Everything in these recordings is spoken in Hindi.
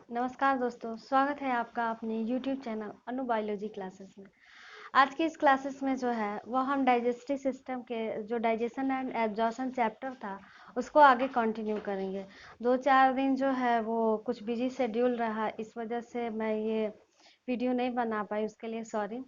नमस्कार दोस्तों, स्वागत है आपका अपने YouTube चैनल अनु बायोलॉजी क्लासेस में। आज की इस क्लासेस में जो है वो हम डाइजेस्टिव सिस्टम के जो डाइजेशन एंड एब्जॉर्प्शन चैप्टर था उसको आगे कंटिन्यू करेंगे। 2-4 दिन जो है वो कुछ बिजी शेड्यूल रहा, इस वजह से मैं ये वीडियो नहीं बना पाई, उसके लिए सॉरी।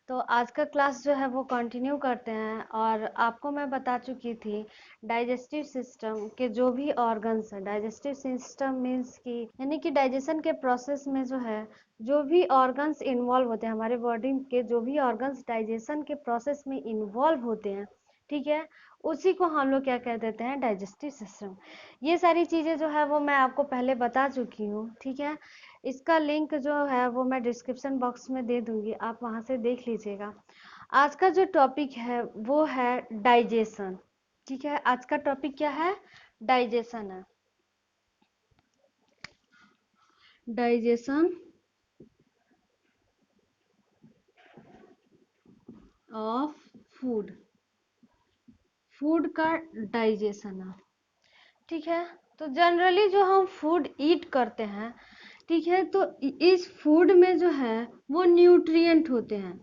तो आज का क्लास जो है वो कंटिन्यू करते हैं। और आपको मैं बता चुकी थी डाइजेस्टिव सिस्टम के जो भी ऑर्गन्स हैं, डाइजेस्टिव सिस्टम मीन्स कि यानी कि डाइजेशन के प्रोसेस में जो है जो भी ऑर्गन्स इन्वॉल्व होते हैं, हमारे बॉडी के जो भी ऑर्गन्स डाइजेशन के प्रोसेस में इन्वॉल्व होते हैं, ठीक है, उसी को हम लोग क्या कह देते हैं, डाइजेस्टिव सिस्टम। ये सारी चीज़ें जो है वो मैं आपको पहले बता चुकी हूँ, ठीक है। इसका लिंक जो है वो मैं डिस्क्रिप्शन बॉक्स में दे दूंगी, आप वहाँ से देख लीजिएगा। आज का जो टॉपिक है वो है डाइजेशन, ठीक है। आज का टॉपिक क्या है, डाइजेशन है। डाइजेशन ऑफ फूड, फूड का डाइजेशन है, ठीक है। तो जनरली जो हम फूड ईट करते हैं, ठीक है, तो इस फूड में जो है वो न्यूट्रिएंट होते हैं,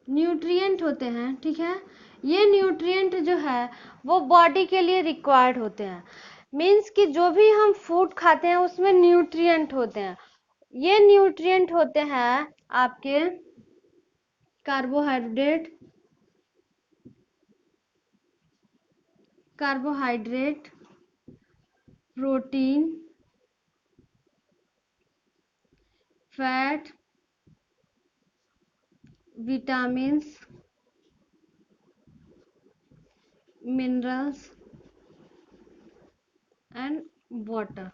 न्यूट्रिएंट होते हैं, ठीक है। ये न्यूट्रिएंट जो है वो बॉडी के लिए रिक्वायर्ड होते हैं। मीन्स कि जो भी हम फूड खाते हैं उसमें न्यूट्रिएंट होते हैं। ये न्यूट्रिएंट होते हैं आपके carbohydrate, carbohydrate, protein, fat, vitamins, minerals and water,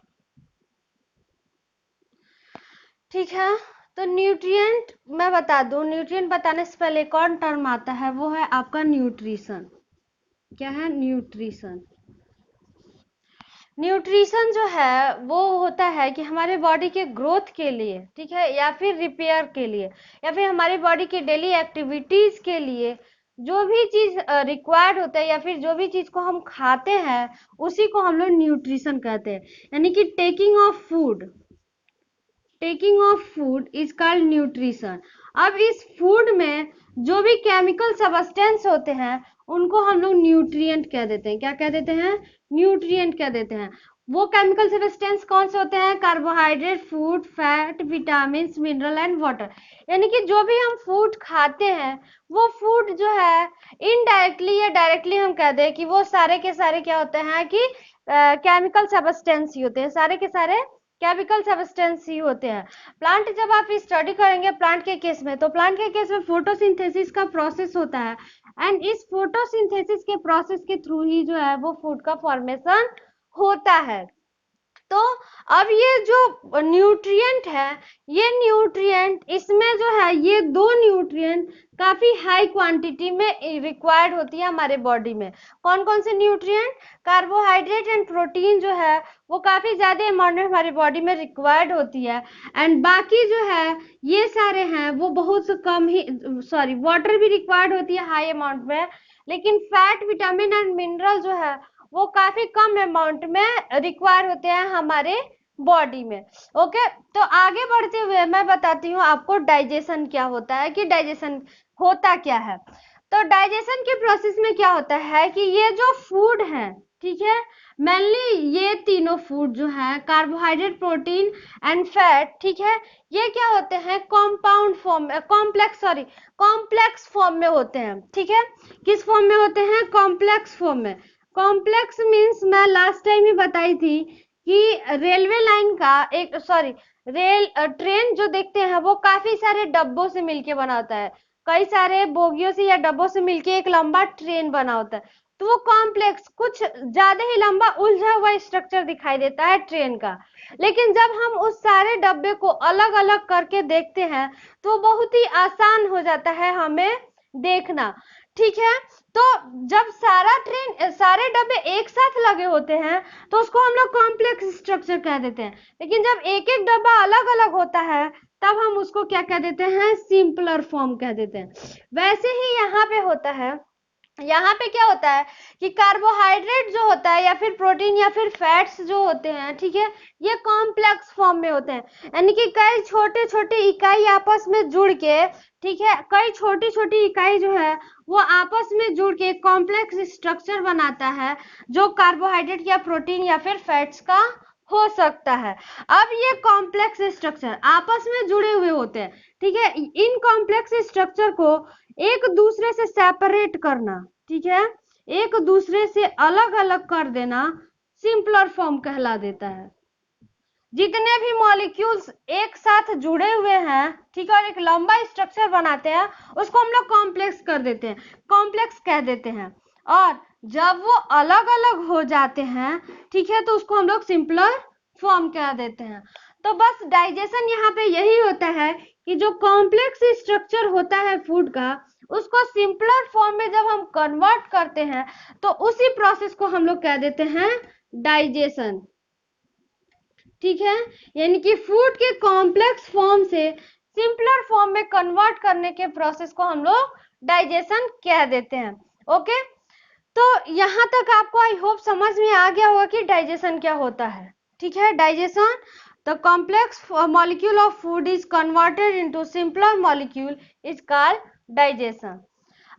ठीक है। तो न्यूट्रिएंट मैं बता दूं, न्यूट्रिएंट बताने से पहले एक और टर्म आता है, वो है आपका न्यूट्रिशन। क्या है, न्यूट्रिशन। न्यूट्रिशन जो है वो होता है कि हमारे बॉडी के ग्रोथ के लिए, ठीक है, या फिर रिपेयर के लिए, या फिर हमारी बॉडी की डेली एक्टिविटीज के लिए जो भी चीज रिक्वायर्ड होता है, या फिर जो भी चीज को हम खाते हैं उसी को हम लोग न्यूट्रिशन कहते हैं। यानी कि taking of food is called nutrition. अब इस फूड में जो भी केमिकल सब्सटेंस होते हैं उनको हम लोग न्यूट्रिएंट कह देते हैं। क्या कह देते हैं, न्यूट्रिएंट कह देते हैं। वो केमिकल सब्सटेंस कौन से होते हैं, carbohydrate, food, fat, vitamin, mineral and water. यानी कि जो भी हम फूड खाते हैं वो फूड जो है इनडायरेक्टली या डायरेक्टली हम कह दें कि वो सारे के सारे क्या होते हैं कि केमिकल सब्सटेंस ही होते हैं, सारे के सारे केमिकल सब्सटेंस ही होते हैं। प्लांट जब आप स्टडी करेंगे प्लांट के केस में, तो प्लांट के केस में फोटोसिंथेसिस का प्रोसेस होता है, एंड इस फोटोसिंथेसिस के प्रोसेस के थ्रू ही जो है वो फूड का फॉर्मेशन होता है। तो अब ये जो न्यूट्रिएंट है, ये न्यूट्रिएंट इसमें जो है ये दो न्यूट्रिएंट काफी हाई क्वांटिटी में रिक्वायर्ड होती है हमारे बॉडी में। कौन कौन से न्यूट्रिएंट, कार्बोहाइड्रेट एंड प्रोटीन जो है वो काफी ज्यादा अमाउंट में हमारी बॉडी में रिक्वायर्ड होती है, एंड बाकी जो है ये सारे हैं वो बहुत कम ही, सॉरी, वाटर भी रिक्वायर्ड होती है हाई अमाउंट में, लेकिन फैट, विटामिन एंड मिनरल जो है वो काफी कम अमाउंट में रिक्वायर होते हैं हमारे बॉडी में। ओके, तो आगे बढ़ते हुए मैं बताती हूँ आपको डाइजेशन क्या होता है, कि डाइजेशन होता क्या है। तो डाइजेशन के प्रोसेस में क्या होता है कि ये जो फूड है, ठीक है, मेनली ये तीनों फूड जो है कार्बोहाइड्रेट, प्रोटीन एंड फैट, ठीक है, ये क्या होते हैं, कॉम्पाउंड फॉर्म में, कॉम्प्लेक्स फॉर्म में होते हैं, ठीक है। किस फॉर्म में होते हैं, कॉम्प्लेक्स फॉर्म में। कॉम्प्लेक्स मीन्स मैं लास्ट टाइम ही बताई थी कि रेलवे लाइन का एक, सॉरी, ट्रेन जो देखते हैं वो काफी सारे डब्बों से मिलके बना होता है, कई सारे बोगियों से या डब्बों से मिलके एक लंबा ट्रेन बना होता है। तो वो कॉम्प्लेक्स, कुछ ज्यादा ही लंबा उलझा हुआ स्ट्रक्चर दिखाई देता है ट्रेन का। लेकिन जब हम उस सारे डब्बे को अलग अलग करके देखते हैं तो बहुत ही आसान हो जाता है हमें देखना, ठीक है। तो जब सारे डब्बे एक साथ लगे होते हैं तो उसको हम लोग कॉम्प्लेक्स स्ट्रक्चर कह देते हैं, लेकिन जब एक एक डब्बा अलग अलग होता है तब हम उसको क्या कह देते हैं, सिंपलर फॉर्म कह देते हैं। वैसे ही यहाँ पे होता है यहाँ पे क्या होता है कि कार्बोहाइड्रेट जो होता है या फिर प्रोटीन या फिर फैट्स जो होते हैं, ठीक है, ये कॉम्प्लेक्स फॉर्म में होते हैं, यानी कि कई छोटे छोटे इकाई आपस में जुड़ के, ठीक है, कई छोटी छोटी इकाई जो है वो आपस में जुड़ के कॉम्प्लेक्स स्ट्रक्चर बनाता है, जो कार्बोहाइड्रेट या प्रोटीन या फिर फैट्स का हो सकता है। अब ये कॉम्प्लेक्स स्ट्रक्चर आपस में जुड़े हुए होते हैं, ठीक है, इन कॉम्प्लेक्स स्ट्रक्चर को एक दूसरे से सेपरेट करना, ठीक है, एक दूसरे से अलग अलग कर देना सिंपलर फॉर्म कहला देता है। जितने भी मॉलिक्यूल्स एक साथ जुड़े हुए हैं, ठीक है, और एक लंबा स्ट्रक्चर बनाते हैं, उसको हम लोग कॉम्प्लेक्स कर देते हैं, कॉम्प्लेक्स कह देते हैं। और जब वो अलग अलग हो जाते हैं, ठीक है, तो उसको हम लोग सिंपलर फॉर्म कह देते हैं। तो बस डाइजेशन यहाँ पे यही होता है कि जो कॉम्प्लेक्स स्ट्रक्चर होता है फूड का, उसको सिंपलर फॉर्म में जब हम कन्वर्ट करते हैं, तो उसी प्रोसेस को हम लोग कह देते हैं डाइजेशन, ठीक है, यानी कि फूड के कॉम्प्लेक्स फॉर्म से सिंपलर फॉर्म में कन्वर्ट करने के प्रोसेस को हम लोग डाइजेशन कह देते हैं। ओके, तो यहाँ तक आपको आई होप समझ में आ गया होगा कि डाइजेशन क्या होता है, ठीक है। Digestion, the complex molecule of food is converted into simpler molecule is called digestion.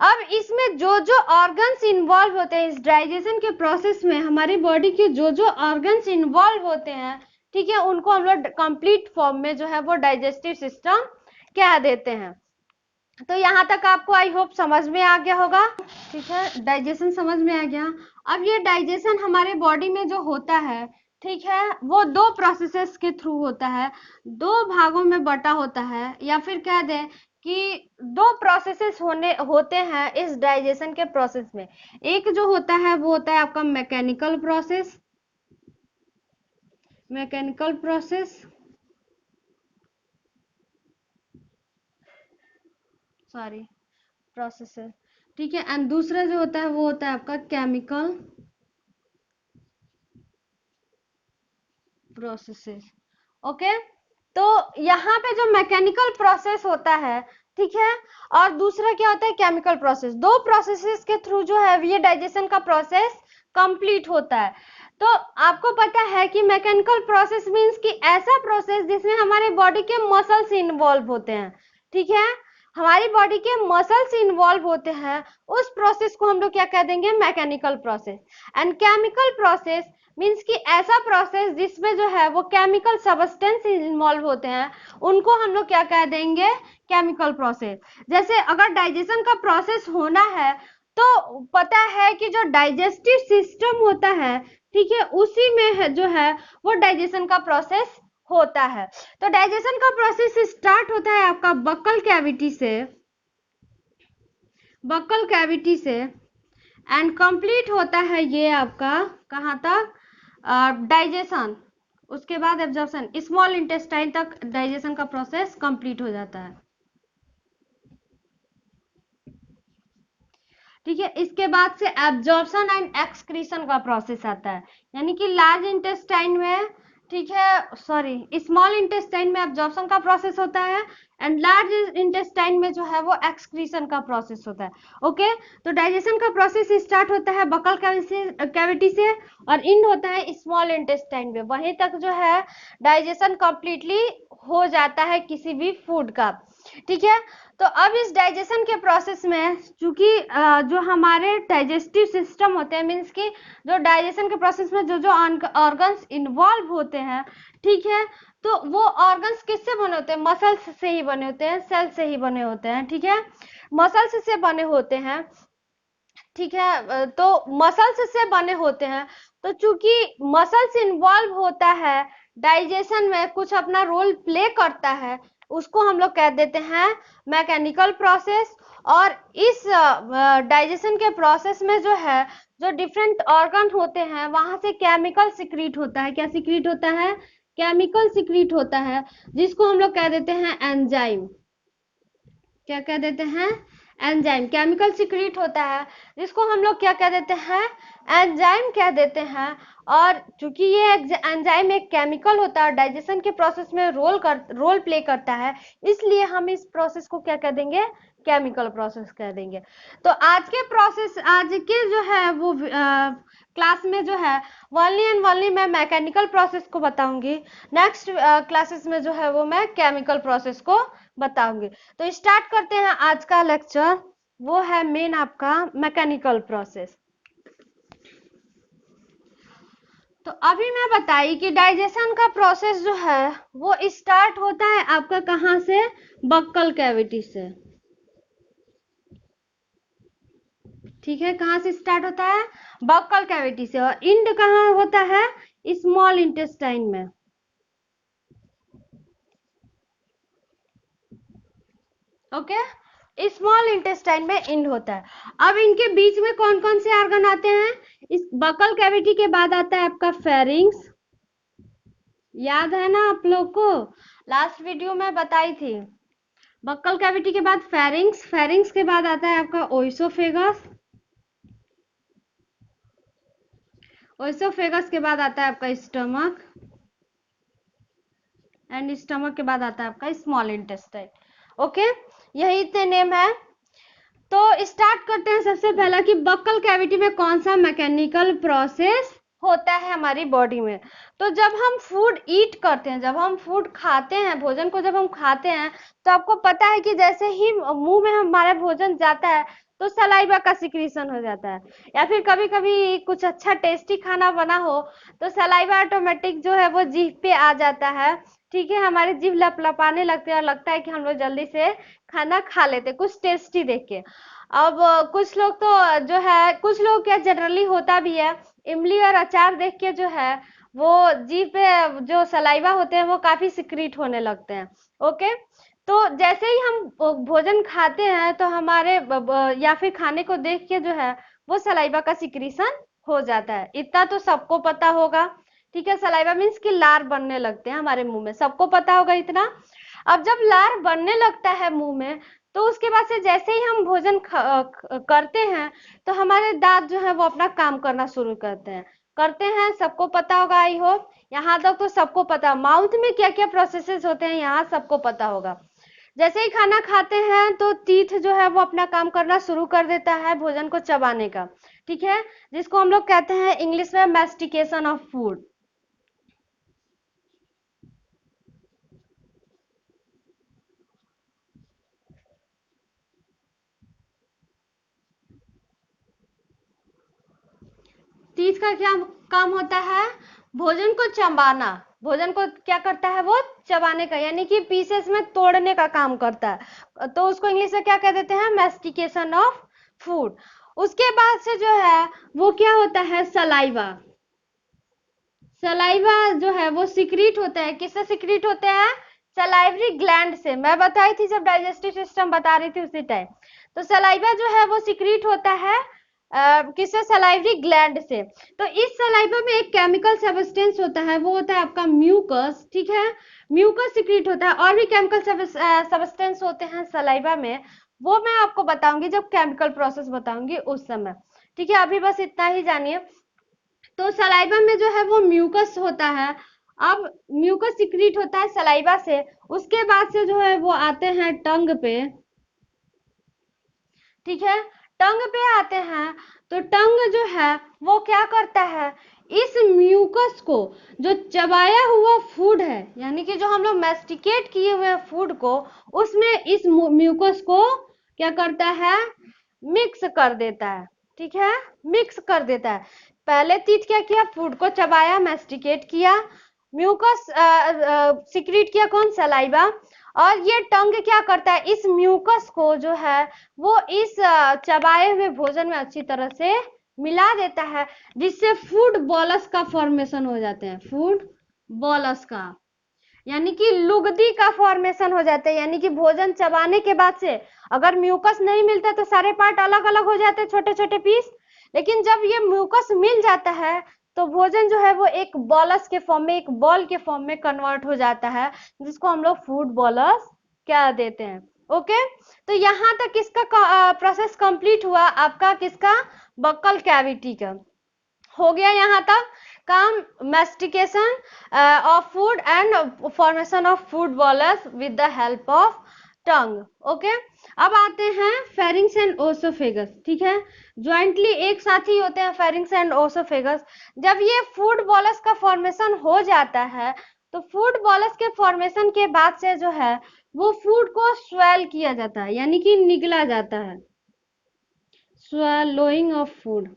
अब इसमें जो जो ऑर्गन्स इन्वॉल्व होते हैं इस डाइजेशन के प्रोसेस में, हमारी बॉडी के जो जो ऑर्गन्स इन्वॉल्व होते हैं, ठीक है, उनको हम लोग कंप्लीट फॉर्म में जो है वो डाइजेस्टिव सिस्टम कह देते हैं। तो यहाँ तक आपको आई होप समझ में आ गया होगा, ठीक है, डाइजेशन समझ में आ गया। अब ये डाइजेशन हमारे बॉडी में जो होता है, ठीक है, वो दो प्रोसेसेस के थ्रू होता है, दो भागों में बटा होता है, या फिर कह दें कि दो प्रोसेसेस होते हैं इस डाइजेशन के प्रोसेस में। एक जो होता है वो होता है आपका mechanical process, mechanical process, sorry, processor, ठीक है, एंड दूसरा जो होता है वो होता है आपका केमिकल प्रोसेसेस। ओके, तो यहाँ पे जो मैकेनिकल प्रोसेस होता है, ठीक है, और दूसरा क्या होता है केमिकल प्रोसेस, दो प्रोसेसेस के थ्रू जो है ये डाइजेशन का प्रोसेस कंप्लीट होता है। तो आपको पता है कि मैकेनिकल प्रोसेस मींस कि ऐसा प्रोसेस जिसमें हमारे बॉडी के मसल्स इन्वॉल्व होते हैं, ठीक है, हमारी बॉडी के मसल्स इन्वॉल्व होते हैं, उस प्रोसेस को हम लोग क्या कह देंगे mechanical process. And chemical process means कि ऐसा प्रोसेस जिसमें जो है वो केमिकल सब्सटेंस इन्वॉल्व होते हैं, उनको हम लोग क्या कह देंगे केमिकल प्रोसेस। जैसे अगर डाइजेशन का प्रोसेस होना है तो पता है कि जो डाइजेस्टिव सिस्टम होता है, ठीक है, उसी में है जो है वो डाइजेशन का प्रोसेस होता है। तो डाइजेशन का प्रोसेस स्टार्ट होता है आपका बक्कल कैविटी से, बक्कल कैविटी से, एंड कंप्लीट होता है ये आपका कहाँ तक, डाइजेशन, उसके बाद एब्जॉर्प्शन, स्मॉल इंटेस्टाइन तक डाइजेशन का प्रोसेस कंप्लीट हो जाता है, ठीक है। इसके बाद से एब्जॉर्प्शन एंड एक्सक्रीशन का प्रोसेस आता है, यानी कि लार्ज इंटेस्टाइन में, ठीक है, सॉरी, स्मॉल इंटेस्टाइन में एब्जॉर्प्शन का प्रोसेस होता है, एंड लार्ज इंटेस्टाइन में जो है वो एक्सक्रीशन का प्रोसेस होता है। ओके, तो डाइजेशन का प्रोसेस स्टार्ट होता है बकल कैविटी से और एंड होता है स्मॉल इंटेस्टाइन में, वहीं तक जो है डाइजेशन कंप्लीटली हो जाता है किसी भी फूड का, ठीक है। तो अब इस डाइजेशन के प्रोसेस में चूंकि जो हमारे डाइजेस्टिव सिस्टम होते हैं, मीन्स कि जो डाइजेशन के प्रोसेस में जो जो ऑर्गन्स इन्वॉल्व होते हैं, ठीक है, तो वो ऑर्गन्स किससे बने होते हैं, मसल्स से ही बने होते हैं, सेल से ही बने होते हैं, ठीक है, मसल्स से बने होते हैं, ठीक है। तो मसल्स से बने होते हैं, तो चूंकि मसल्स इन्वॉल्व होता है डाइजेशन में, कुछ अपना रोल प्ले करता है, उसको हम लोग कह देते हैं मैकेनिकल प्रोसेस। और इस डाइजेशन के प्रोसेस में जो है जो डिफरेंट ऑर्गन होते हैं वहां से केमिकल सिक्रीट होता है, क्या सिक्रीट होता है, केमिकल सिक्रीट होता है, जिसको हम लोग कह देते हैं एंजाइम, क्या कह देते हैं एंजाइम, केमिकल सिक्रीट होता है जिसको हम लोग क्या कह देते हैं एंजाइम कह देते हैं। और चूंकि ये एंजाइम एक केमिकल होता है, डाइजेशन के प्रोसेस में रोल प्ले करता है, इसलिए हम इस प्रोसेस को क्या कह देंगे, केमिकल प्रोसेस कह देंगे। तो आज के जो है वो क्लास में जो है वनली एंड वनली मैं मैकेनिकल प्रोसेस को बताऊंगी। नेक्स्ट क्लासेस में जो है वो मैं केमिकल प्रोसेस को बताऊंगी। तो स्टार्ट करते हैं आज का लेक्चर, वो है मेन आपका मैकेनिकल प्रोसेस। तो अभी मैं बताई कि डाइजेशन का प्रोसेस जो है वो स्टार्ट होता है आपका कहाँ से, बक्कल कैविटी से। ठीक है, कहाँ से स्टार्ट होता है, बक्कल कैविटी से, और इंड कहाँ होता है, स्मॉल इंटेस्टाइन में। ओके, स्मॉल इंटेस्टाइन में इंड होता है। अब इनके बीच में कौन कौन से ऑर्गन आते हैं, इस बक्कल कैविटी के बाद आता है आपका फेरिंग्स, याद है ना आप लोग को, लास्ट वीडियो में बताई थी। बक्कल कैविटी के बाद फेरिंग्स, फेरिंग्स के बाद आता है आपका ओइसोफेगस, ओइसोफेगस के बाद आता है आपका स्टमक, एंड स्टमक के बाद आता है आपका स्मॉल इंटेस्टाइन। ओके, यही इतने नेम है। तो स्टार्ट करते हैं सबसे पहला कि बक्कल कैविटी में कौन सा मैकेनिकल प्रोसेस होता है हमारी बॉडी में। तो जब हम फूड ईट करते हैं, जब हम फूड खाते हैं, भोजन को जब हम खाते हैं, तो आपको पता है कि जैसे ही मुंह में हमारा भोजन जाता है तो सलाइवा का सिक्रीशन हो जाता है, या फिर कभी कभी कुछ अच्छा टेस्टी खाना बना हो तो सलाइवा ऑटोमेटिक जो है वो जीभ पे आ जाता है। ठीक है, हमारी जीभ लपलपाने लगती है और लगता है कि हम लोग जल्दी से खाना खा लेते कुछ टेस्टी देख के। अब कुछ लोग तो जो है, कुछ लोग क्या जनरली होता भी है, इमली और अचार देख के जो है वो जीभ पे जो सलाइवा होते हैं वो काफी सिक्रीट होने लगते हैं। ओके, तो जैसे ही हम भोजन खाते हैं तो हमारे या फिर खाने को देख के जो है वो सलाइवा का सिक्रीशन हो जाता है, इतना तो सबको पता होगा। ठीक है, सलाइवा मीन्स कि लार बनने लगते हैं हमारे मुंह में, सबको पता होगा इतना। अब जब लार बनने लगता है मुंह में, तो उसके बाद से जैसे ही हम भोजन करते हैं तो हमारे दांत जो है वो अपना काम करना शुरू करते हैं, सबको पता होगा। आई होप यहाँ तक तो सबको पता, माउथ में क्या क्या प्रोसेसेस होते हैं यहाँ सबको पता होगा। जैसे ही खाना खाते हैं तो टीथ जो है वो अपना काम करना शुरू कर देता है भोजन को चबाने का। ठीक है, जिसको हम लोग कहते हैं इंग्लिश में मैस्टिकेशन ऑफ फूड। टीथ का क्या काम होता है, भोजन को चबाना, भोजन को क्या करता है वो चबाने का, यानी कि पीसेस में तोड़ने का काम करता है, तो उसको इंग्लिश में क्या कह देते हैं, मैस्टिकेशन ऑफ फूड। उसके बाद से जो है वो क्या होता है, सलाइवा, सलाइवा जो है वो सिक्रीट होता है, किससे सिक्रीट होता है, सलाइवरी ग्लैंड से, मैं बताई थी जब डाइजेस्टिव सिस्टम बता रही थी उसी टाइम। तो सलाइवा जो है वो सिक्रीट होता है किससे, सलाइवरी ग्लैंड से। तो इस सलाइवा में एक केमिकल सब्सटेंस होता है, वो होता है आपका म्यूकस। ठीक है, म्यूकस सिक्रीट होता है, और भी केमिकल सब्सटेंस होते हैं सलाइवा में, वो मैं आपको बताऊंगी जब केमिकल प्रोसेस बताऊंगी उस समय। ठीक है, अभी बस इतना ही जानिए। तो सलाइवा में जो है वो म्यूकस होता है, अब म्यूकस सिक्रीट होता है सलाइवा से, उसके बाद से जो है वो आते हैं टंग पे। ठीक है, टंग पे आते हैं, तो टंग जो है वो क्या करता है, इस म्यूकस को, जो चबाया हुआ फूड है, यानी कि जो हम लोग मैस्टिकेट किए हुए फूड को, उसमें इस म्यूकस को क्या करता है, मिक्स कर देता है। ठीक है, मिक्स कर देता है। पहले तीत क्या किया, फूड को चबाया, मैस्टिकेट किया, म्यूकस सिक्रीट किया, कौन, सलाइवा, और ये टंग क्या करता है, इस म्यूकस को जो है वो इस चबाए हुए भोजन में अच्छी तरह से मिला देता है, जिससे फूड बॉलस का फॉर्मेशन हो जाते हैं, फूड बॉलस का, यानी कि लुगदी का फॉर्मेशन हो जाता है। यानी कि भोजन चबाने के बाद से अगर म्यूकस नहीं मिलता तो सारे पार्ट अलग अलग हो जाते हैं, छोटे छोटे पीस, लेकिन जब ये म्यूकस मिल जाता है तो भोजन जो है वो एक बॉलस के फॉर्म में, एक बॉल के फॉर्म में कन्वर्ट हो जाता है, जिसको हम लोग फूड बॉलस कह देते हैं। ओके, तो यहाँ तक इसका प्रोसेस कंप्लीट हुआ आपका, किसका, बक्कल कैविटी का। हो गया यहाँ तक काम, mastication of food and formation of food bolus with the help of tongue. Okay, अब आते हैं फेरिंग्स एंड ओसोफेगस। ठीक है, ज्वाइंटली एक साथ ही होते हैं फेरिंग्स एंड ओसोफेगस। जब ये फूड बॉलस का फॉर्मेशन हो जाता है तो फूड बॉलस के फॉर्मेशन के बाद से जो है वो फूड को स्वेल किया जाता है, यानी कि निगला जाता है, swallowing ऑफ फूड,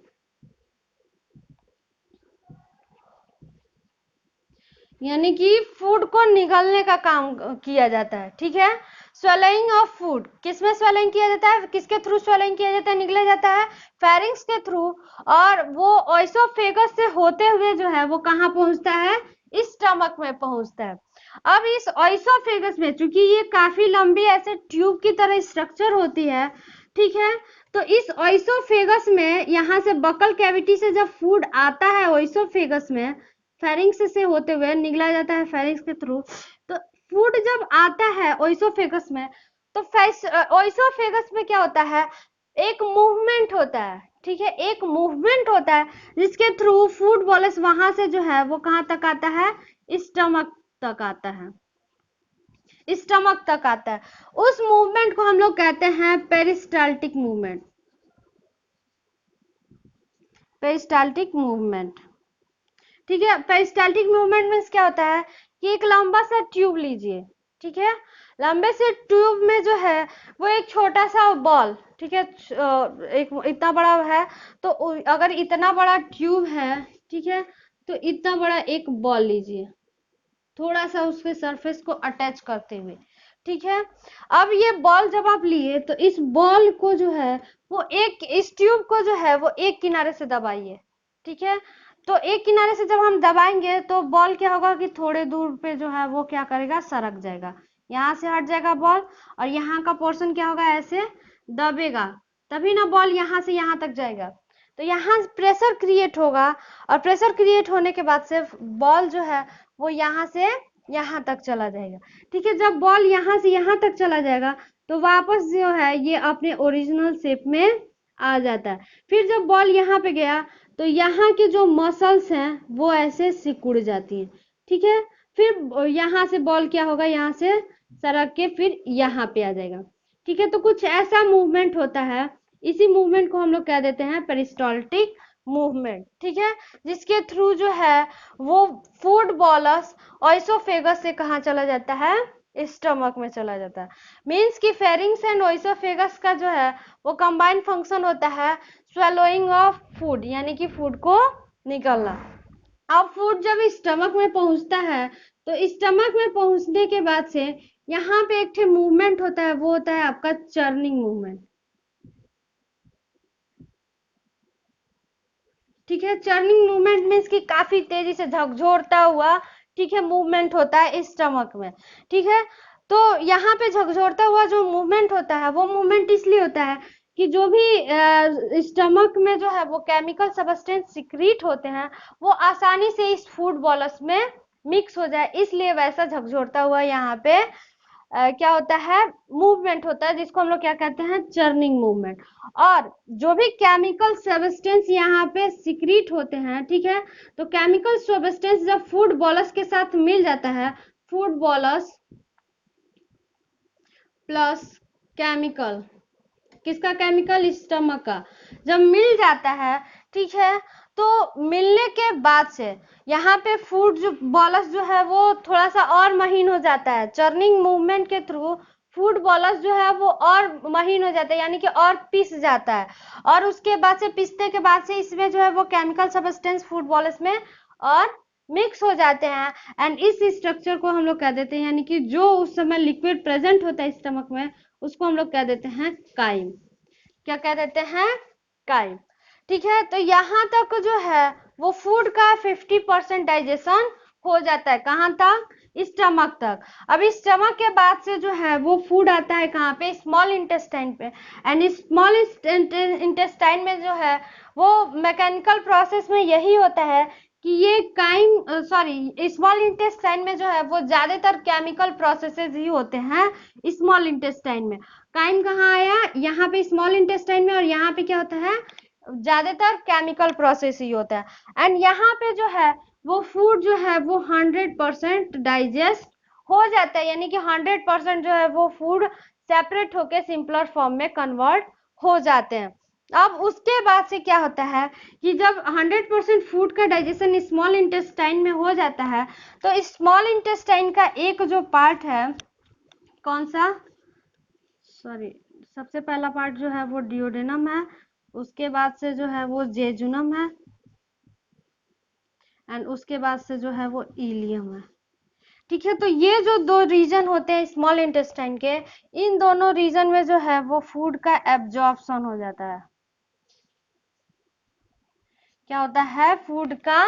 यानी कि फूड को निगलने का काम किया जाता है। ठीक है, स्वेलिंग ऑफ फूड, किसमें स्वेलिंग किया जाता है, किसके थ्रू स्वेलिंग किया जाता है, निगला जाता है फेरिंग्स के थ्रू, और वो ओइसोफेगस से होते हुए जो है वो कहाँ पहुंचता है, इस स्टमक में पहुंचता है। अब इस ओइसोफेगस में चूंकि ये काफी लंबी ऐसे ट्यूब की तरह स्ट्रक्चर होती है, ठीक है, तो इस ओइसोफेगस में यहाँ से बकल कैविटी से जब फूड आता है ओइसोफेगस में, फेरिंग्स से होते हुए निगला जाता है फेरिंग्स के थ्रू, तो फूड जब आता है ओइसोफेगस में तो ओइसोफेगस में क्या होता है, एक मूवमेंट होता है। ठीक है, एक मूवमेंट होता है जिसके थ्रू फूड बॉलस वहां से जो है वो कहाँ तक आता है, स्टमक तक आता है, स्टमक तक आता है। उस मूवमेंट को हम लोग कहते हैं पेरिस्टाल्टिक मूवमेंट, पेरिस्टाल्टिक मूवमेंट। ठीक है, पेरिस्टाल्टिक मूवमेंट मीन्स क्या होता है कि एक लंबा सा ट्यूब लीजिए, ठीक है, लंबे से ट्यूब में जो है वो एक छोटा सा बॉल, ठीक है, एक इतना बड़ा है, तो अगर इतना बड़ा ट्यूब है, ठीक है, तो इतना बड़ा एक बॉल लीजिए, थोड़ा सा उसके सरफेस को अटैच करते हुए। ठीक है, अब ये बॉल जब आप लिए तो इस बॉल को जो है वो एक, इस ट्यूब को जो है वो एक किनारे से दबाइए। ठीक है, तो एक किनारे से जब हम दबाएंगे तो बॉल क्या होगा कि थोड़े दूर पे जो है वो क्या करेगा, सरक जाएगा, यहाँ से हट जाएगा बॉल, और यहाँ का पोर्शन क्या होगा, ऐसे दबेगा, तभी ना बॉल यहाँ से यहाँ तक जाएगा। तो यहाँ प्रेशर क्रिएट होगा, और प्रेशर क्रिएट होने के बाद से बॉल जो है वो यहाँ से यहाँ तक चला जाएगा। ठीक है, जब बॉल यहाँ से यहाँ तक चला जाएगा तो वापस जो है ये अपने ओरिजिनल शेप में आ जाता है। फिर जब बॉल यहाँ पे गया तो यहाँ के जो मसल्स हैं वो ऐसे सिकुड़ जाती हैं। ठीक है, फिर यहाँ से बॉल क्या होगा, यहाँ से सरक के फिर यहाँ पे आ जाएगा। ठीक है, तो कुछ ऐसा मूवमेंट होता है, इसी मूवमेंट को हम लोग कह देते हैं पेरिस्टाल्टिक मूवमेंट। ठीक है, जिसके थ्रू जो है वो फूड बॉलस ओइसोफेगस से कहाँ चला जाता है, स्टमक में चला जाता है। मीन्स कि फेरिंग्स एंड ओइसोफेगस का जो है वो कंबाइंड फंक्शन होता है स्वेलोइंग ऑफ फूड, यानी कि फूड को निकलना। अब फूड जब स्टमक में पहुंचता है तो स्टमक में पहुंचने के बाद से यहाँ पे एक मूवमेंट होता है, वो होता है आपका चर्निंग मूवमेंट। ठीक है, चर्निंग मूवमेंट मीन्स कि काफी तेजी से झकझोरता हुआ, ठीक है, मूवमेंट होता है स्टमक में। ठीक है, तो यहाँ पे झकझोरता हुआ जो मूवमेंट होता है वो मूवमेंट इसलिए होता है कि जो भी स्टमक में जो है वो केमिकल सब्सटेंस सिक्रीट होते हैं वो आसानी से इस फूड बॉलस में मिक्स हो जाए, इसलिए वैसा झकझोरता हुआ यहाँ पे क्या होता है, मूवमेंट होता है, जिसको हम लोग क्या कहते हैं, चर्निंग मूवमेंट। और जो भी केमिकल सब्सटेंस यहाँ पे सिक्रीट होते हैं, ठीक है, तो केमिकल सब्सटेंस जब फूड बॉलस के साथ मिल जाता है, फूड बॉलस प्लस केमिकल, किसका केमिकल, स्टमक का, जब मिल जाता है, ठीक है, तो मिलने के बाद से यहाँ पे फूड जो बॉलस जो है वो थोड़ा सा और महीन हो जाता है, चर्निंग मूवमेंट के थ्रू फूड बॉलस जो है वो और महीन हो जाता है, यानी कि और पिस जाता है, और उसके बाद से पिसने के बाद से इसमें जो है वो केमिकल सब्सटेंस फूड बॉलस में और मिक्स हो जाते हैं, एंड इस स्ट्रक्चर को हम लोग कह देते हैं, यानी कि जो उस समय लिक्विड प्रेजेंट होता है स्टमक में उसको हम लोग कह देते हैं काइम। क्या कह देते हैं, काइम। ठीक है, तो यहाँ तक जो है वो फूड का 50% डाइजेशन हो जाता है, कहाँ तक, स्टमक तक। अब स्टमक के बाद से जो है वो फूड आता है कहाँ पे, स्मॉल इंटेस्टाइन पे, एंड स्मॉल इंटेस्टाइन में जो है वो मैकेनिकल प्रोसेस में यही होता है कि ये काइम स्मॉल इंटेस्टाइन में जो है वो ज्यादातर केमिकल प्रोसेसेस ही होते हैं स्मॉल इंटेस्टाइन में। काइम कहाँ आया, यहाँ पे स्मॉल इंटेस्टाइन में, और यहाँ पे क्या होता है, ज्यादातर केमिकल प्रोसेस ही होता है। एंड यहाँ पे जो है वो फूड जो है वो 100% डाइजेस्ट हो जाता है, यानी कि 100% जो है वो फूड सेपरेट होके सिंपलर फॉर्म में कन्वर्ट हो जाते हैं। अब उसके बाद से क्या होता है कि जब 100% फूड का डाइजेशन स्मॉल इंटेस्टाइन में हो जाता है, तो स्मॉल इंटेस्टाइन का एक जो पार्ट है, कौन सा, सॉरी, सबसे पहला पार्ट जो है वो डिओडेनम है, उसके बाद से जो है वो जेजुनम है, एंड उसके बाद से जो है वो इलियम है। ठीक है, तो ये जो दो रीजन होते हैं स्मॉल इंटेस्टाइन के, इन दोनों रीजन में जो है वो फूड का एब्जॉर्प्शन हो जाता है। क्या होता है, फूड का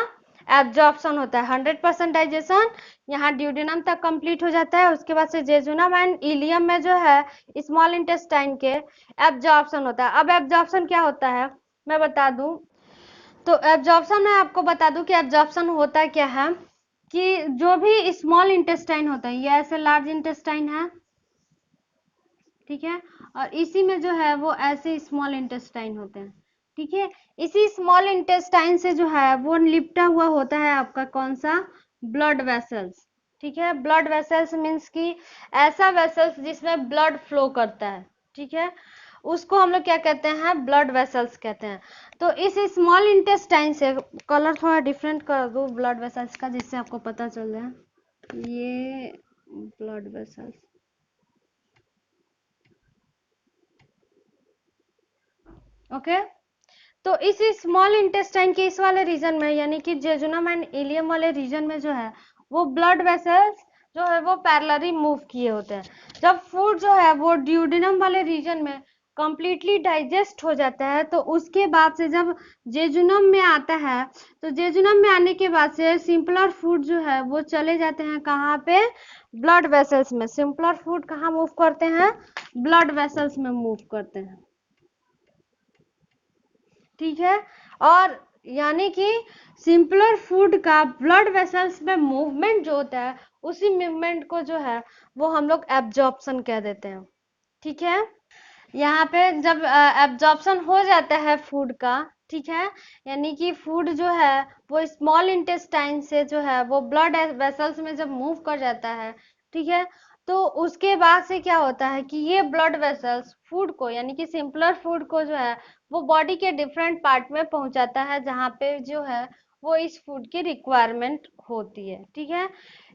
एब्जॉर्प्शन होता है। 100% डाइजेशन यहाँ ड्यूडेनम तक कंप्लीट हो जाता है, उसके बाद से जेजुनम एंड इलियम में जो है स्मॉल इंटेस्टाइन के एब्जॉर्प्शन होता है। अब एब्जॉर्प्शन क्या होता है मैं बता दूं, तो एब्जॉर्प्शन मैं आपको बता दूं कि एब्जॉर्प्शन होता क्या है कि जो भी स्मॉल इंटेस्टाइन होता है, ये ऐसे लार्ज इंटेस्टाइन है, ठीक है, और इसी में जो है वो ऐसे स्मॉल इंटेस्टाइन होते हैं। ठीक है, इसी स्मॉल इंटेस्टाइन से जो है वो लिपटा हुआ होता है आपका कौन सा, ब्लड वेसल्स। ठीक है, ब्लड वेसल्स मीन्स कि ऐसा वेसल्स जिसमें ब्लड फ्लो करता है। ठीक है, उसको हम लोग क्या कहते हैं, ब्लड वेसल्स कहते हैं। तो इस स्मॉल इंटेस्टाइन से, कलर थोड़ा डिफरेंट कर दो ब्लड वेसल्स का जिससे आपको पता चल जाए, ये ब्लड वेसल्स, ओके। तो इस स्मॉल इंटेस्टाइन के इस वाले रीजन में, यानी कि जेजुनम एंड इलियम वाले रीजन में जो है वो ब्लड वेसल्स जो है वो पैरेलली मूव किए होते हैं। जब फूड जो है वो ड्यूडेनम वाले रीजन में कंप्लीटली डाइजेस्ट हो जाता है, तो उसके बाद से जब जेजुनम में आता है, तो जेजुनम में आने के बाद से सिंपलर फूड जो है वो चले जाते हैं कहाँ पे, ब्लड वेसल्स में। सिंपलर फूड कहाँ मूव करते हैं, ब्लड वेसल्स में मूव करते हैं। ठीक है, और यानी कि सिंपलर फूड का ब्लड वेसल्स में मूवमेंट जो होता है, उसी मूवमेंट को जो है वो हम लोग एब्जॉर्प्शन कह देते हैं। ठीक है, यहाँ पे जब एब्जॉर्प्शन हो जाता है फूड का, ठीक है, यानी कि फूड जो है वो स्मॉल इंटेस्टाइन से जो है वो ब्लड वेसल्स में जब मूव कर जाता है, ठीक है, तो उसके बाद से क्या होता है कि ये ब्लड वेसल्स फूड को, यानी कि सिंपलर फूड को जो है वो बॉडी के डिफरेंट पार्ट में पहुंचाता है, जहाँ पे जो है वो इस फूड की रिक्वायरमेंट होती है। ठीक है,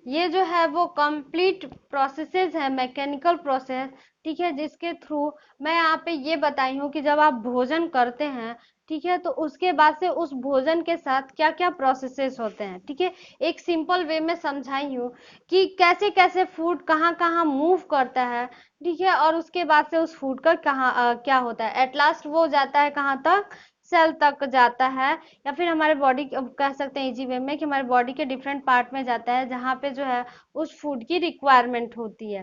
ये जो है वो कंप्लीट प्रोसेसेस है, मैकेनिकल प्रोसेस। ठीक है, जिसके थ्रू मैं यहाँ पे ये बताई हूँ कि जब आप भोजन करते हैं, ठीक है, तो उसके बाद से उस भोजन के साथ क्या क्या प्रोसेसेस होते हैं। ठीक है, एक सिंपल वे में समझाई हूँ कि कैसे कैसे फूड कहाँ कहाँ मूव करता है। ठीक है, और उसके बाद से उस फूड का क्या होता है, एट लास्ट वो जाता है कहाँ तक, सेल तक जाता है, या फिर हमारे बॉडी, कह सकते हैं इजी वे में कि हमारे बॉडी के डिफरेंट पार्ट में जाता है, जहाँ पे जो है उस फूड की रिक्वायरमेंट होती है।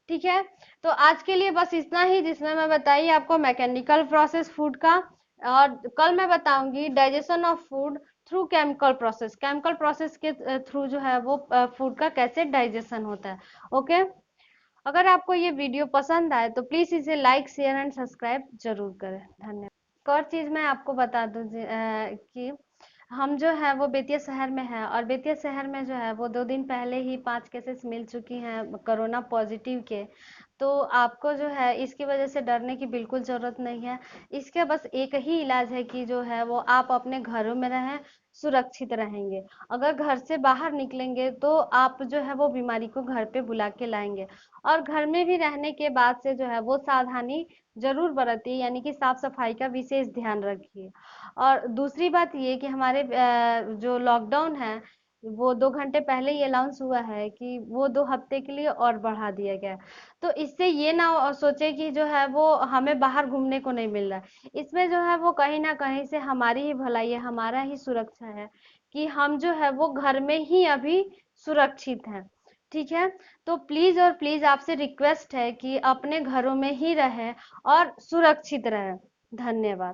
ठीक है, तो आज के लिए बस इतना ही, जिसमें मैं बताई आपको मैकेनिकल प्रोसेस फूड का, और कल मैं बताऊंगी digestion of food through chemical process. Chemical process के थ्रू जो है वो फूड का कैसे डाइजेशन होता है। ओके, अगर आपको ये वीडियो पसंद आए तो प्लीज इसे लाइक शेयर एंड सब्सक्राइब जरूर करें। धन्यवाद। एक और चीज मैं आपको बता दूं कि हम जो है वो बेतिया शहर में है, और बेतिया शहर में जो है वो 2 दिन पहले ही 5 केसेस मिल चुकी हैं कोरोना पॉजिटिव के। तो आपको जो है इसकी वजह से डरने की बिल्कुल जरूरत नहीं है। इसका बस एक ही इलाज है कि जो है वो आप अपने घरों में रहें, सुरक्षित रहेंगे। अगर घर से बाहर निकलेंगे तो आप जो है वो बीमारी को घर पे बुला के लाएंगे, और घर में भी रहने के बाद से जो है वो सावधानी जरूर बरतिए, यानी कि साफ सफाई का विशेष ध्यान रखिए। और दूसरी बात ये कि हमारे जो लॉकडाउन है वो 2 घंटे पहले ही अनाउंस हुआ है कि वो 2 हफ्ते के लिए और बढ़ा दिया गया है। तो इससे ये ना सोचे कि जो है वो हमें बाहर घूमने को नहीं मिल रहा है। इसमें जो है वो कहीं ना कहीं से हमारी ही भलाई है, हमारा ही सुरक्षा है कि हम जो है वो घर में ही अभी सुरक्षित हैं। ठीक है, तो प्लीज और प्लीज आपसे रिक्वेस्ट है कि अपने घरों में ही रहें और सुरक्षित रहें। धन्यवाद।